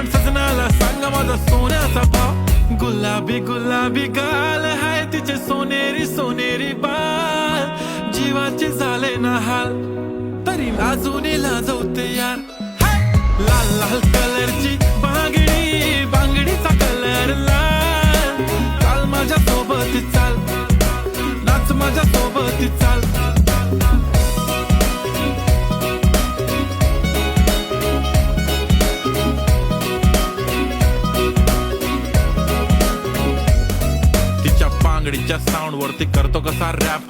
पण सजनाला सांगा माझा सोन्याचा भाव. गुलाबी गुलाबी गाल हाय तिचे सोनेरी सोनेरी बाल, जीवाचे झाले ना हाल तरी अजूनही लाजवते यार. लाल लाल कलरची बांगडी, बांगडीचा कलर लाल. चाल माझ्या सोबत चाल, नाच माझ्या सोबत चाल. तिच्या बांगडीच्या साऊंड वरती करतो कसा रॅप,